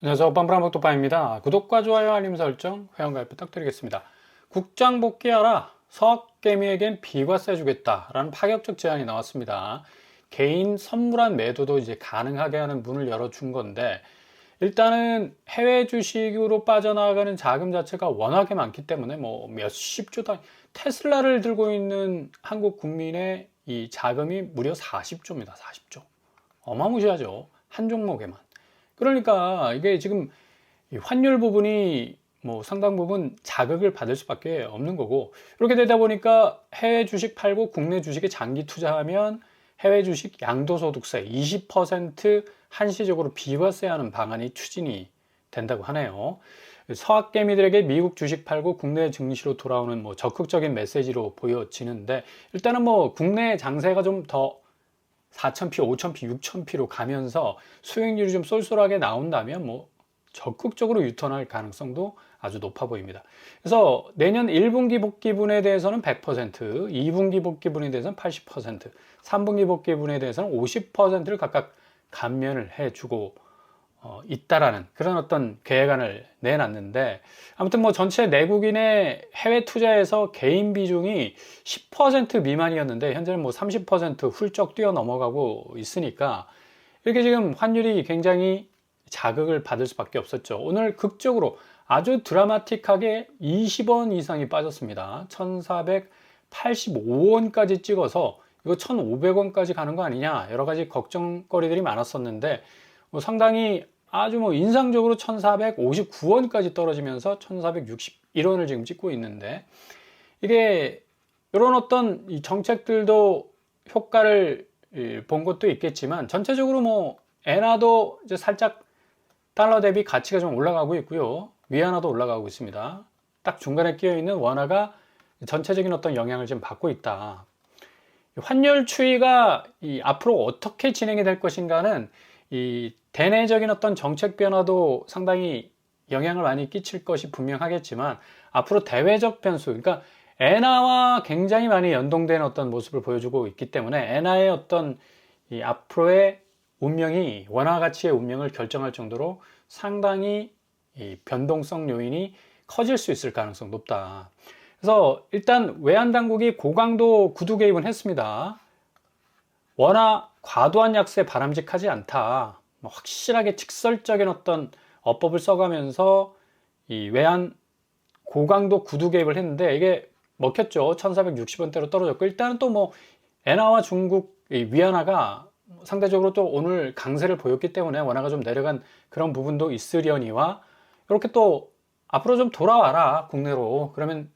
안녕하세요. 빰브라먹도빠입니다. 구독과 좋아요, 알림 설정, 회원가입 부탁드리겠습니다. 국장 복귀하라. 서학개미에겐 비과세 주겠다. 라는 파격적 제안이 나왔습니다. 개인 선물한 매도도 이제 가능하게 하는 문을 열어준 건데, 일단은 해외 주식으로 빠져나가는 자금 자체가 워낙에 많기 때문에 뭐 몇십 조 단위, 테슬라를 들고 있는 한국 국민의 이 자금이 무려 40조입니다. 40조. 어마무시하죠. 한 종목에만. 그러니까 이게 지금 이 환율 부분이 뭐 상당 부분 자극을 받을 수밖에 없는 거고, 이렇게 되다 보니까 해외 주식 팔고 국내 주식에 장기 투자하면 해외 주식 양도소득세 20% 한시적으로 비과세하는 방안이 추진이 된다고 하네요. 서학개미들에게 미국 주식 팔고 국내 증시로 돌아오는 뭐 적극적인 메시지로 보여지는데, 일단은 뭐 국내 장세가 좀 더 4,000피, 5,000피, 6,000피로 가면서 수익률이 좀 쏠쏠하게 나온다면 뭐 적극적으로 유턴할 가능성도 아주 높아 보입니다. 그래서 내년 1분기 복귀분에 대해서는 100%, 2분기 복귀분에 대해서는 80%, 3분기 복귀분에 대해서는 50%를 각각 감면을 해주고 있다라는 그런 어떤 계획안을 내놨는데, 아무튼 뭐 전체 내국인의 해외 투자에서 개인 비중이 10% 미만이었는데 현재는 뭐 30% 훌쩍 뛰어 넘어가고 있으니까 이렇게 지금 환율이 굉장히 자극을 받을 수밖에 없었죠. 오늘 극적으로 아주 드라마틱하게 20원 이상이 빠졌습니다. 1485원까지 찍어서 이거 1500원까지 가는 거 아니냐, 여러 가지 걱정거리들이 많았었는데 뭐 상당히 아주 뭐 인상적으로 1459원까지 떨어지면서 1461원을 지금 찍고 있는데, 이게 이런 어떤 이 정책들도 효과를 본 것도 있겠지만 전체적으로 뭐 엔화도 이제 살짝 달러 대비 가치가 좀 올라가고 있고요. 위안화도 올라가고 있습니다. 딱 중간에 끼어 있는 원화가 전체적인 어떤 영향을 좀 받고 있다. 환율 추이가 앞으로 어떻게 진행이 될 것인가는 이 대내적인 어떤 정책 변화도 상당히 영향을 많이 끼칠 것이 분명하겠지만, 앞으로 대외적 변수, 그러니까 엔화와 굉장히 많이 연동된 어떤 모습을 보여주고 있기 때문에 엔화의 어떤 이 앞으로의 운명이 원화 가치의 운명을 결정할 정도로 상당히 이 변동성 요인이 커질 수 있을 가능성 높다. 그래서 일단 외환 당국이 고강도 구두 개입은 했습니다. 원화 과도한 약세 바람직하지 않다. 확실하게 직설적인 어떤 어법을 써가면서 이 외환 고강도 구두 개입을 했는데 이게 먹혔죠. 1460원대로 떨어졌고, 일단은 또 뭐 엔화와 중국 위안화가 상대적으로 또 오늘 강세를 보였기 때문에 원화가 좀 내려간 그런 부분도 있으려니와, 이렇게 또 앞으로 좀 돌아와라 국내로, 그러면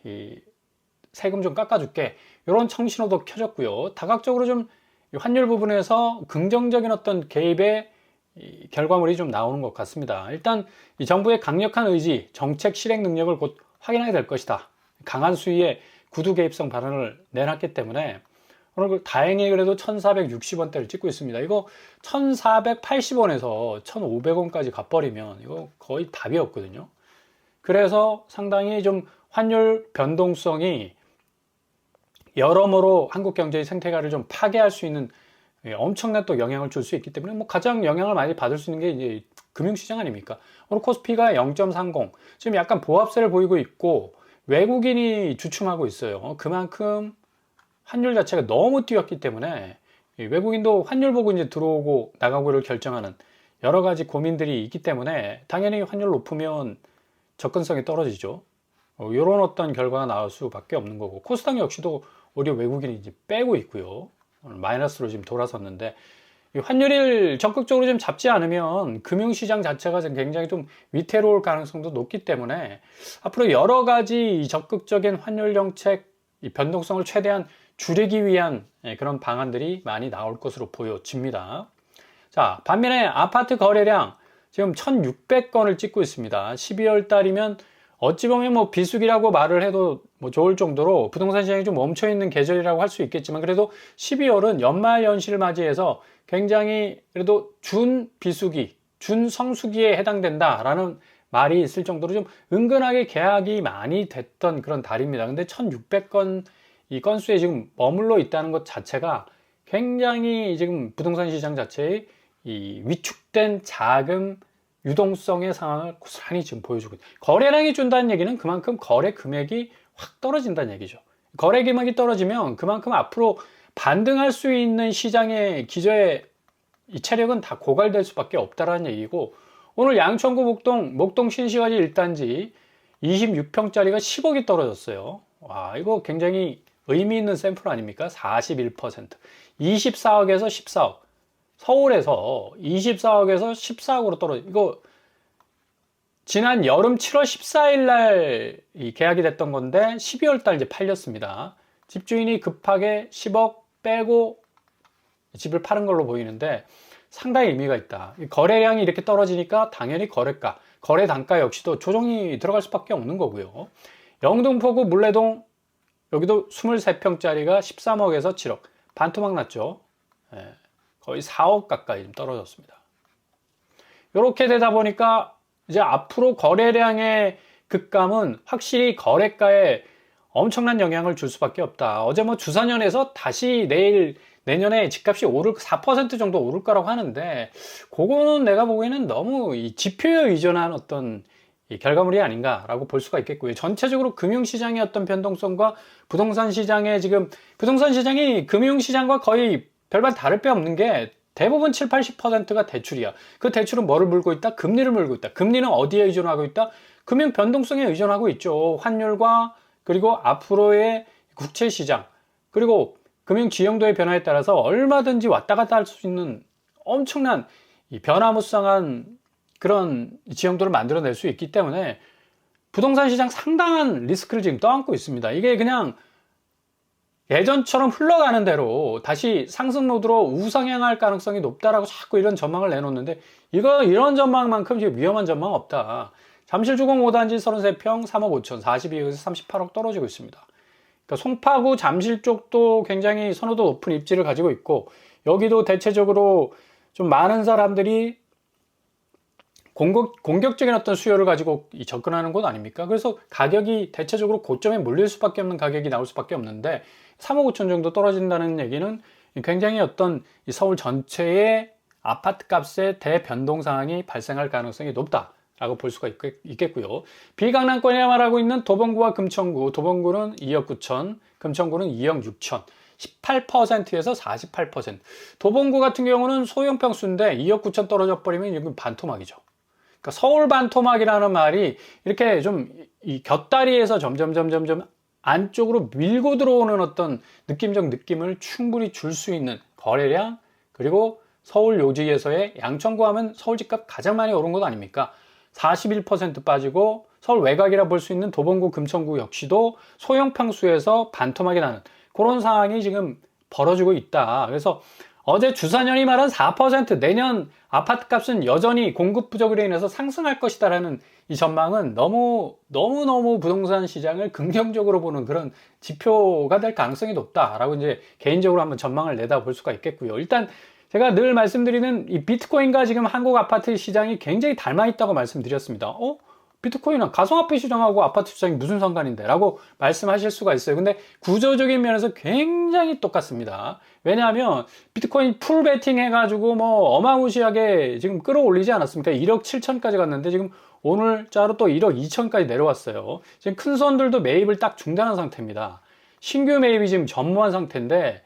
이 세금 좀 깎아줄게, 이런 청신호도 켜졌고요. 다각적으로 좀 환율 부분에서 긍정적인 어떤 개입의 결과물이 좀 나오는 것 같습니다. 일단 이 정부의 강력한 의지, 정책 실행 능력을 곧 확인하게 될 것이다. 강한 수위의 구두 개입성 발언을 내놨기 때문에 오늘 다행히 그래도 1460원대를 찍고 있습니다. 이거 1480원에서 1500원까지 가버리면 이거 거의 답이 없거든요. 그래서 상당히 좀 환율 변동성이 여러모로 한국 경제의 생태계를 좀 파괴할 수 있는 엄청난 또 영향을 줄 수 있기 때문에 뭐 가장 영향을 많이 받을 수 있는 게 이제 금융시장 아닙니까? 오늘 코스피가 0.30, 지금 약간 보합세를 보이고 있고 외국인이 주춤하고 있어요. 그만큼 환율 자체가 너무 뛰었기 때문에 외국인도 환율 보고 이제 들어오고 나가고를 결정하는 여러 가지 고민들이 있기 때문에 당연히 환율 높으면 접근성이 떨어지죠. 이런 어떤 결과가 나올 수밖에 없는 거고, 코스닥 역시도 오히려 외국인이 이제 빼고 있고요. 오늘 마이너스로 지금 돌아섰는데, 이 환율을 적극적으로 좀 잡지 않으면 금융시장 자체가 굉장히 좀 위태로울 가능성도 높기 때문에 앞으로 여러 가지 적극적인 환율 정책, 이 변동성을 최대한 줄이기 위한 그런 방안들이 많이 나올 것으로 보여집니다. 자, 반면에 아파트 거래량 지금 1600건을 찍고 있습니다. 12월 달이면 어찌 보면 뭐 비수기라고 말을 해도 뭐 좋을 정도로 부동산 시장이 좀 멈춰 있는 계절이라고 할 수 있겠지만, 그래도 12월은 연말 연시를 맞이해서 굉장히 그래도 준 비수기, 준 성수기에 해당된다라는 말이 있을 정도로 좀 은근하게 계약이 많이 됐던 그런 달입니다. 근데 1600건 이 건수에 지금 머물러 있다는 것 자체가 굉장히 지금 부동산 시장 자체의 이 위축된 자금 유동성의 상황을 고스란히 지금 보여주고 있다. 거래량이 준다는 얘기는 그만큼 거래 금액이 확 떨어진다는 얘기죠. 거래 금액이 떨어지면 그만큼 앞으로 반등할 수 있는 시장의 기저의 이 체력은 다 고갈될 수밖에 없다라는 얘기고, 오늘 양천구 목동 신시가지 1단지 26평짜리가 10억이 떨어졌어요. 와, 이거 굉장히 의미 있는 샘플 아닙니까? 41%. 24억에서 14억. 서울에서 24억에서 14억으로 떨어져. 이거 지난 여름 7월 14일 날 계약이 됐던 건데 12월 달 이제 팔렸습니다. 집주인이 급하게 10억 빼고 집을 파는 걸로 보이는데 상당히 의미가 있다. 거래량이 이렇게 떨어지니까 당연히 거래가, 거래 단가 역시도 조정이 들어갈 수밖에 없는 거고요. 영등포구 물레동 여기도 23평짜리가 13억에서 7억. 반토막 났죠. 예, 거의 4억 가까이 좀 떨어졌습니다. 이렇게 되다 보니까 이제 앞으로 거래량의 급감은 확실히 거래가에 엄청난 영향을 줄 수밖에 없다. 어제 뭐 주사년에서 다시 내년에 집값이 4% 정도 오를 거라고 하는데, 그거는 내가 보기에는 너무 이 지표에 의존한 어떤 이 결과물이 아닌가라고 볼 수가 있겠고요. 전체적으로 금융시장의 어떤 변동성과 부동산 시장이 금융시장과 거의 별반 다를 바 없는 게 대부분 7, 80%가 대출이야. 그 대출은 뭐를 물고 있다? 금리를 물고 있다. 금리는 어디에 의존하고 있다? 금융 변동성에 의존하고 있죠. 환율과 그리고 앞으로의 국채 시장, 그리고 금융 지형도의 변화에 따라서 얼마든지 왔다 갔다 할 수 있는 엄청난 이 변화무쌍한 그런 지형도를 만들어낼 수 있기 때문에 부동산 시장 상당한 리스크를 지금 떠안고 있습니다. 이게 그냥 예전처럼 흘러가는 대로 다시 상승 모드로 우상향할 가능성이 높다라고 자꾸 이런 전망을 내놓는데, 이런 전망만큼 지금 위험한 전망은 없다. 잠실주공 5단지 33평 3억 5천 42억에서 38억 떨어지고 있습니다. 그러니까 송파구 잠실 쪽도 굉장히 선호도 높은 입지를 가지고 있고, 여기도 대체적으로 좀 많은 사람들이 공격적인 어떤 수요를 가지고 접근하는 곳 아닙니까? 그래서 가격이 대체적으로 고점에 몰릴 수밖에 없는 가격이 나올 수밖에 없는데, 3억 5천 정도 떨어진다는 얘기는 굉장히 어떤 서울 전체의 아파트 값의 대변동 상황이 발생할 가능성이 높다라고 볼 수가 있겠고요. 비강남권에 말하고 있는 도봉구와 금천구, 도봉구는 2억 9천, 금천구는 2억 6천, 18%에서 48%. 도봉구 같은 경우는 소형평수인데 2억 9천 떨어져 버리면 이건 반토막이죠. 그러니까 서울 반토막이라는 말이 이렇게 좀 이 곁다리에서 점점 안쪽으로 밀고 들어오는 어떤 느낌적 느낌을 충분히 줄 수 있는 거래량, 그리고 서울 요지에서의 양천구 하면 서울 집값 가장 많이 오른 것 아닙니까? 41% 빠지고, 서울 외곽이라 볼 수 있는 도봉구, 금천구 역시도 소형 평수에서 반토막이 나는 그런 상황이 지금 벌어지고 있다. 그래서 어제 주사년이 말한 4% 내년 아파트 값은 여전히 공급 부족으로 인해서 상승할 것이다라는 이 전망은 너무너무 부동산 시장을 긍정적으로 보는 그런 지표가 될 가능성이 높다라고 이제 개인적으로 한번 전망을 내다볼 수가 있겠고요. 일단 제가 늘 말씀드리는 이 비트코인과 지금 한국 아파트 시장이 굉장히 닮아 있다고 말씀드렸습니다. 비트코인은 가상화폐 시장하고 아파트 시장이 무슨 상관인데? 라고 말씀하실 수가 있어요. 근데 구조적인 면에서 굉장히 똑같습니다. 왜냐하면 비트코인 풀 베팅 해가지고 뭐 어마무시하게 지금 끌어올리지 않았습니까? 1억 7천까지 갔는데 지금 오늘자로 또 1억 2천까지 내려왔어요. 지금 큰 손들도 매입을 딱 중단한 상태입니다. 신규 매입이 지금 전무한 상태인데,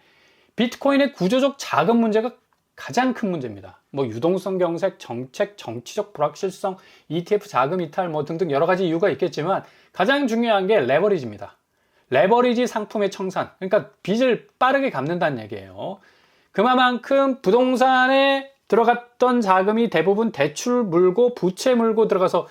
비트코인의 구조적 자금 문제가 가장 큰 문제입니다. 뭐 유동성 경색, 정책, 정치적 불확실성, ETF 자금 이탈 뭐 등등 여러 가지 이유가 있겠지만 가장 중요한 게 레버리지입니다. 레버리지 상품의 청산, 그러니까 빚을 빠르게 갚는다는 얘기예요. 그만큼 부동산에 들어갔던 자금이 대부분 대출 물고 부채 물고 들어가서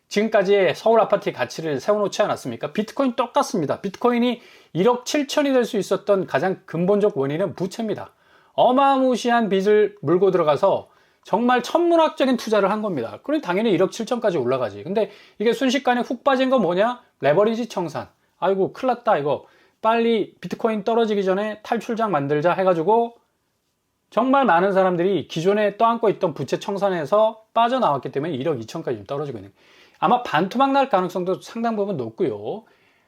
지금까지의 서울 아파트의 가치를 세워놓지 않았습니까? 비트코인 똑같습니다. 비트코인이 1억 7천이 될 수 있었던 가장 근본적 원인은 부채입니다. 어마무시한 빚을 물고 들어가서 정말 천문학적인 투자를 한 겁니다. 그럼 당연히 1억 7천까지 올라가지. 근데 이게 순식간에 훅 빠진 거 뭐냐? 레버리지 청산. 아이고 큰일 났다 이거. 빨리 비트코인 떨어지기 전에 탈출장 만들자 해가지고 정말 많은 사람들이 기존에 떠안고 있던 부채 청산에서 빠져나왔기 때문에 1억 2천까지 떨어지고 있는, 아마 반토막 날 가능성도 상당 부분 높고요.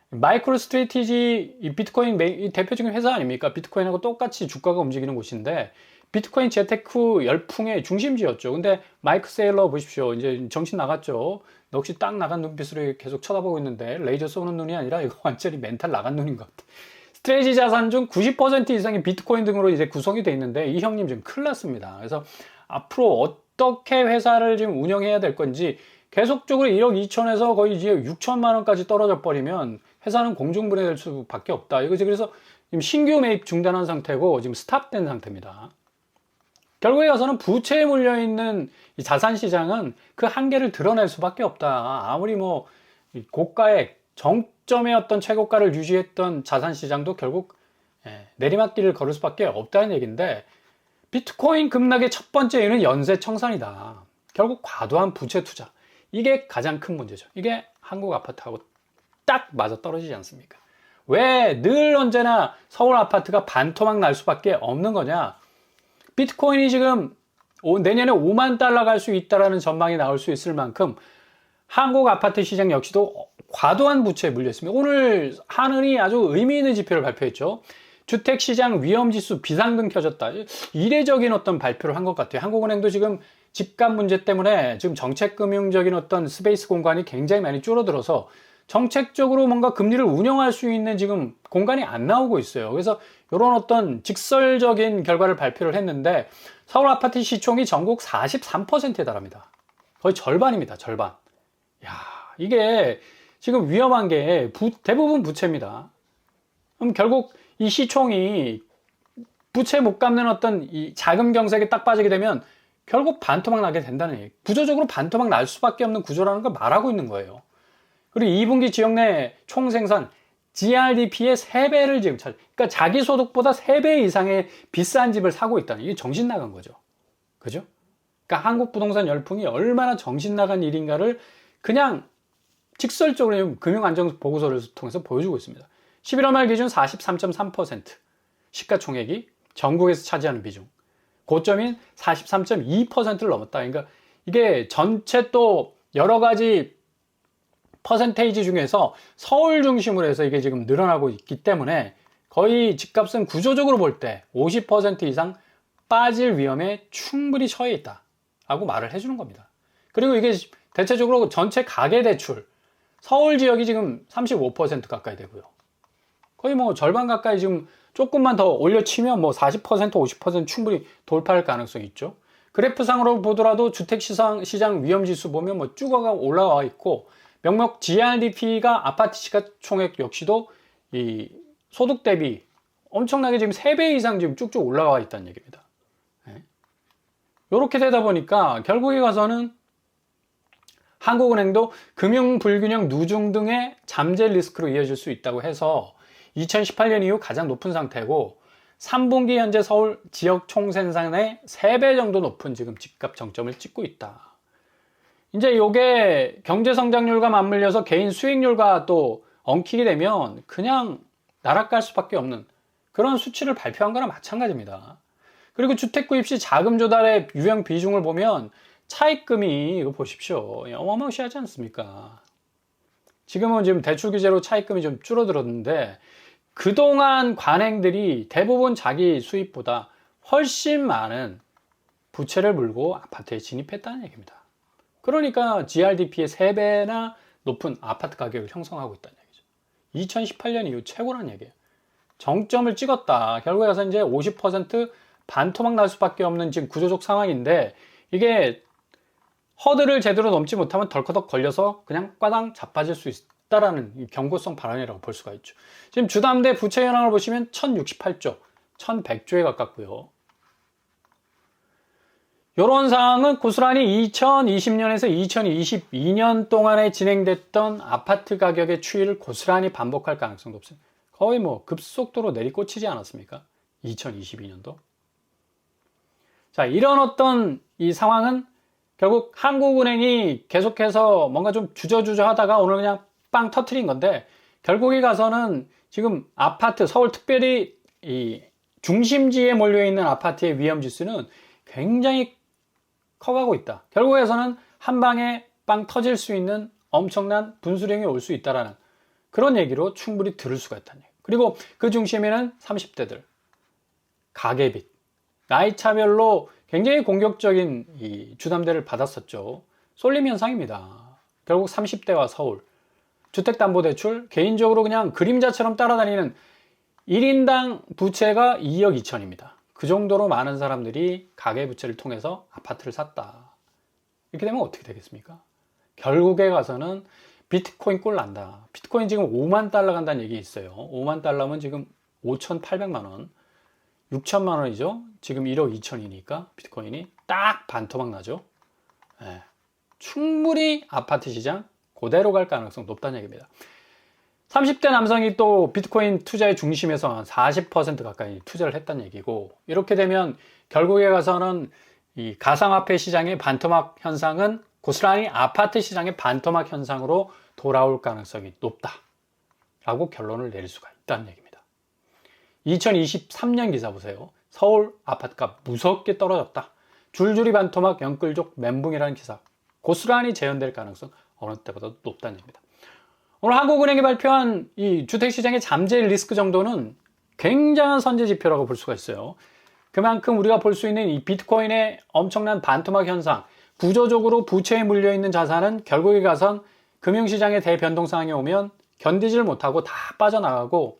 마이크로 스트레티지 비트코인 대표적인 회사 아닙니까? 비트코인하고 똑같이 주가가 움직이는 곳인데, 비트코인 재테크 열풍의 중심지였죠. 근데 마이크 세일러 보십시오. 이제 정신 나갔죠. 넋이 딱 나간 눈빛으로 계속 쳐다보고 있는데 레이저 쏘는 눈이 아니라 이거 완전히 멘탈 나간 눈인 것 같아. 스트레이지 자산 중 90% 이상이 비트코인 등으로 이제 구성이 돼 있는데 이 형님 지금 큰일 났습니다. 그래서 앞으로 어떻게 회사를 지금 운영해야 될 건지 계속적으로 1억 2천에서 거의 이제 6천만 원까지 떨어져 버리면 회사는 공중분해될 수밖에 없다. 이거 그래서 지금 신규 매입 중단한 상태고 지금 스탑된 상태입니다. 결국에 가서는 부채에 물려있는 이 자산 시장은 그 한계를 드러낼 수밖에 없다. 아무리 뭐 고가의 정점의 어떤 최고가를 유지했던 자산 시장도 결국 내리막길을 걸을 수밖에 없다는 얘기인데, 비트코인 급락의 첫 번째 이유는 연쇄 청산이다. 결국 과도한 부채 투자. 이게 가장 큰 문제죠. 이게 한국 아파트하고 딱 맞아 떨어지지 않습니까? 왜 늘 언제나 서울 아파트가 반토막 날 수밖에 없는 거냐? 비트코인이 지금 내년에 5만 달러 갈 수 있다라는 전망이 나올 수 있을 만큼 한국 아파트 시장 역시도 과도한 부채에 물려 있습니다. 오늘 한은이 아주 의미 있는 지표를 발표했죠. 주택시장 위험지수 비상등 켜졌다. 이례적인 어떤 발표를 한 것 같아요. 한국은행도 지금 집값 문제 때문에 지금 정책금융적인 어떤 스페이스 공간이 굉장히 많이 줄어들어서 정책적으로 뭔가 금리를 운영할 수 있는 지금 공간이 안 나오고 있어요. 그래서 이런 어떤 직설적인 결과를 발표를 했는데 서울 아파트 시총이 전국 43%에 달합니다. 거의 절반입니다. 절반. 야, 이게 지금 위험한 게 대부분 부채입니다. 그럼 결국 이 시총이 부채 못 갚는 어떤 이 자금 경색에 딱 빠지게 되면 결국 반토막 나게 된다는 얘기. 구조적으로 반토막 날 수밖에 없는 구조라는 걸 말하고 있는 거예요. 그리고 2분기 지역 내 총생산 GRDP의 3배를 지금 그러니까 자기 소득보다 3배 이상의 비싼 집을 사고 있다는, 이게 정신 나간 거죠. 그죠? 그러니까 한국 부동산 열풍이 얼마나 정신 나간 일인가를 그냥 직설적으로 금융안정보고서를 통해서 보여주고 있습니다. 11월 말 기준 43.3% 시가총액이 전국에서 차지하는 비중, 고점인 43.2%를 넘었다. 그러니까 이게 전체 또 여러 가지 퍼센테이지 중에서 서울 중심으로 해서 이게 지금 늘어나고 있기 때문에 거의 집값은 구조적으로 볼 때 50% 이상 빠질 위험에 충분히 처해 있다 라고 말을 해주는 겁니다. 그리고 이게 대체적으로 전체 가계대출, 서울 지역이 지금 35% 가까이 되고요. 거의 뭐 절반 가까이 지금 조금만 더 올려치면 뭐 40%, 50% 충분히 돌파할 가능성이 있죠. 그래프상으로 보더라도 주택시장 위험지수 보면 뭐 쭉 올라와 있고, 명목 GRDP가 아파트 시가총액 역시도 이 소득 대비 엄청나게 지금 3배 이상 지금 쭉쭉 올라와 있다는 얘기입니다. 이렇게 되다 보니까 결국에 가서는 한국은행도 금융 불균형 누중 등의 잠재 리스크로 이어질 수 있다고 해서 2018년 이후 가장 높은 상태고, 3분기 현재 서울 지역 총생산의 3배 정도 높은 지금 집값 정점을 찍고 있다. 이제 이게 경제 성장률과 맞물려서 개인 수익률과 또 엉키게 되면 그냥 나락갈 수밖에 없는 그런 수치를 발표한 거나 마찬가지입니다. 그리고 주택 구입 시 자금 조달의 유형 비중을 보면 차입금이, 이거 보십시오. 어마어마하지 않습니까? 지금은 지금 대출 규제로 차입금이 좀 줄어들었는데, 그동안 관행들이 대부분 자기 수입보다 훨씬 많은 부채를 물고 아파트에 진입했다는 얘기입니다. 그러니까 GRDP의 3배나 높은 아파트 가격을 형성하고 있다는 얘기죠. 2018년 이후 최고라는 얘기예요. 정점을 찍었다. 결국에 가서 이제 50% 반토막 날 수밖에 없는 지금 구조적 상황인데, 이게 허들을 제대로 넘지 못하면 덜커덕 걸려서 그냥 과당 자빠질 수 있다라는 경고성 발언이라고 볼 수가 있죠. 지금 주담대 부채 현황을 보시면 1068조, 1100조에 가깝고요. 이런 상황은 고스란히 2020년에서 2022년 동안에 진행됐던 아파트 가격의 추이를 고스란히 반복할 가능성도 없어요. 거의 뭐 급속도로 내리꽂히지 않았습니까? 2022년도. 자, 이런 어떤 이 상황은 결국 한국은행이 계속해서 뭔가 좀 주저주저 하다가 오늘 그냥 빵 터트린 건데, 결국에 가서는 지금 아파트, 서울 특별히 이 중심지에 몰려있는 아파트의 위험지수는 굉장히 커가고 있다. 결국에서는 한 방에 빵 터질 수 있는 엄청난 분수령이 올 수 있다라는 그런 얘기로 충분히 들을 수가 있다는 얘기. 그리고 그 중심에는 30대들, 가계빚, 나이차별로 굉장히 공격적인 이 주담대를 받았었죠. 쏠림 현상입니다. 결국 30대와 서울, 주택담보대출, 개인적으로 그냥 그림자처럼 따라다니는 1인당 부채가 2억 2천입니다. 그 정도로 많은 사람들이 가계부채를 통해서 아파트를 샀다. 이렇게 되면 어떻게 되겠습니까? 결국에 가서는 비트코인 꼴 난다. 비트코인 지금 5만 달러 간다는 얘기 있어요. 5만 달러면 지금 5,800만 원, 6천만 원이죠. 지금 1억 2천이니까 비트코인이 딱 반토막 나죠. 네. 충분히 아파트 시장 그대로 갈 가능성 높다는 얘기입니다. 30대 남성이 또 비트코인 투자의 중심에서 한 40% 가까이 투자를 했다는 얘기고, 이렇게 되면 결국에 가서는 이 가상화폐 시장의 반토막 현상은 고스란히 아파트 시장의 반토막 현상으로 돌아올 가능성이 높다라고 결론을 내릴 수가 있다는 얘기입니다. 2023년 기사 보세요. 서울 아파트값 무섭게 떨어졌다. 줄줄이 반토막 영끌족 멘붕이라는 기사 고스란히 재현될 가능성 어느 때보다 높다는 얘기입니다. 오늘 한국은행이 발표한 이 주택시장의 잠재 리스크 정도는 굉장한 선제 지표라고 볼 수가 있어요. 그만큼 우리가 볼 수 있는 이 비트코인의 엄청난 반토막 현상, 구조적으로 부채에 물려있는 자산은 결국에 가선 금융시장의 대변동상이 오면 견디질 못하고 다 빠져나가고,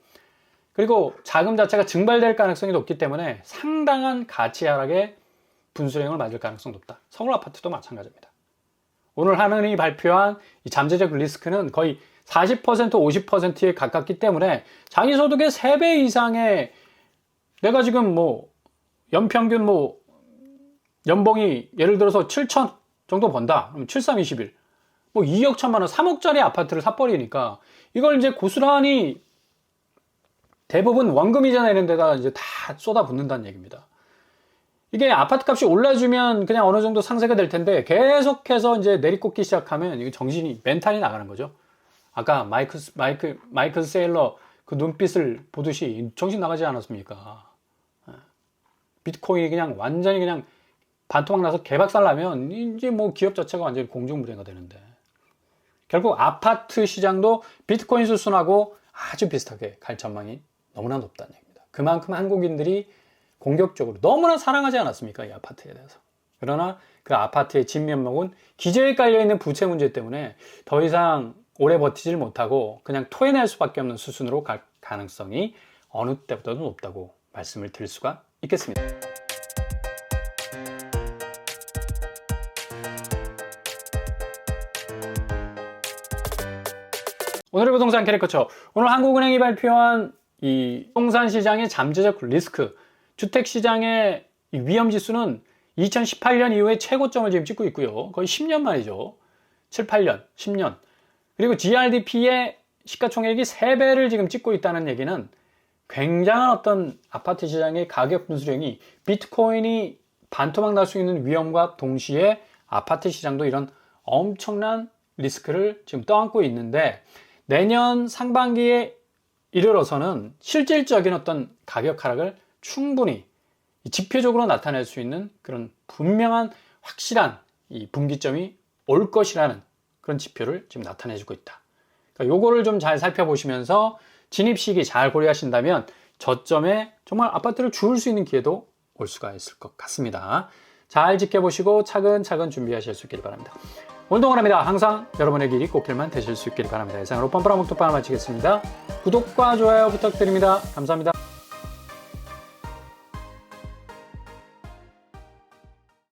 그리고 자금 자체가 증발될 가능성이 높기 때문에 상당한 가치 하락의 분수령을 맞을 가능성이 높다. 서울 아파트도 마찬가지입니다. 오늘 한은이 발표한 이 잠재적 리스크는 거의 40%, 50%에 가깝기 때문에 자기 소득의 3배 이상의, 내가 지금 뭐 연평균 뭐 연봉이 예를 들어서 7천 정도 번다. 그럼 7321. 뭐 2억 1천만 원, 3억짜리 아파트를 사버리니까 이걸 이제 고스란히 대부분 원금 이자 내는 데다 이제 다 쏟아붓는다는 얘기입니다. 이게 아파트 값이 올라주면 그냥 어느 정도 상세가 될 텐데 계속해서 이제 내리꽂기 시작하면 이게 정신이, 멘탈이 나가는 거죠. 아까 마이클 세일러 그 눈빛을 보듯이 정신 나가지 않았습니까? 비트코인이 그냥 완전히 그냥 반토막 나서 개박살 나면 이제 뭐 기업 자체가 완전히 공중부양가 되는데, 결국 아파트 시장도 비트코인 수순하고 아주 비슷하게 갈 전망이 너무나 높다는 얘기입니다. 그만큼 한국인들이 공격적으로 너무나 사랑하지 않았습니까? 이 아파트에 대해서. 그러나 그 아파트의 진면목은 기저에 깔려있는 부채 문제 때문에 더 이상 오래 버티질 못하고 그냥 토해낼 수밖에 없는 수순으로 갈 가능성이 어느 때보다도 높다고 말씀을 드릴 수가 있겠습니다. 오늘의 부동산 캐리커처. 오늘 한국은행이 발표한 이 부동산 시장의 잠재적 리스크, 주택시장의 위험지수는 2018년 이후에 최고점을 지금 찍고 있고요. 거의 10년 만이죠. 7, 8년, 10년. 그리고 GRDP의 시가총액이 3배를 지금 찍고 있다는 얘기는 굉장한 어떤 아파트 시장의 가격 분수령이, 비트코인이 반토막 날 수 있는 위험과 동시에 아파트 시장도 이런 엄청난 리스크를 지금 떠안고 있는데, 내년 상반기에 이르러서는 실질적인 어떤 가격 하락을 충분히 지표적으로 나타낼 수 있는 그런 분명한 확실한 이 분기점이 올 것이라는 그런 지표를 지금 나타내주고 있다. 그러니까 요거를 좀 잘 살펴보시면서 진입 시기 잘 고려하신다면 저점에 정말 아파트를 주울 수 있는 기회도 올 수가 있을 것 같습니다. 잘 지켜보시고 차근차근 준비하실 수 있길 바랍니다. 오늘도 원합니다. 항상 여러분의 길이 꽃길만 되실 수 있길 바랍니다. 이상으로 뻔뻔한 목토방을 마치겠습니다. 구독과 좋아요 부탁드립니다. 감사합니다.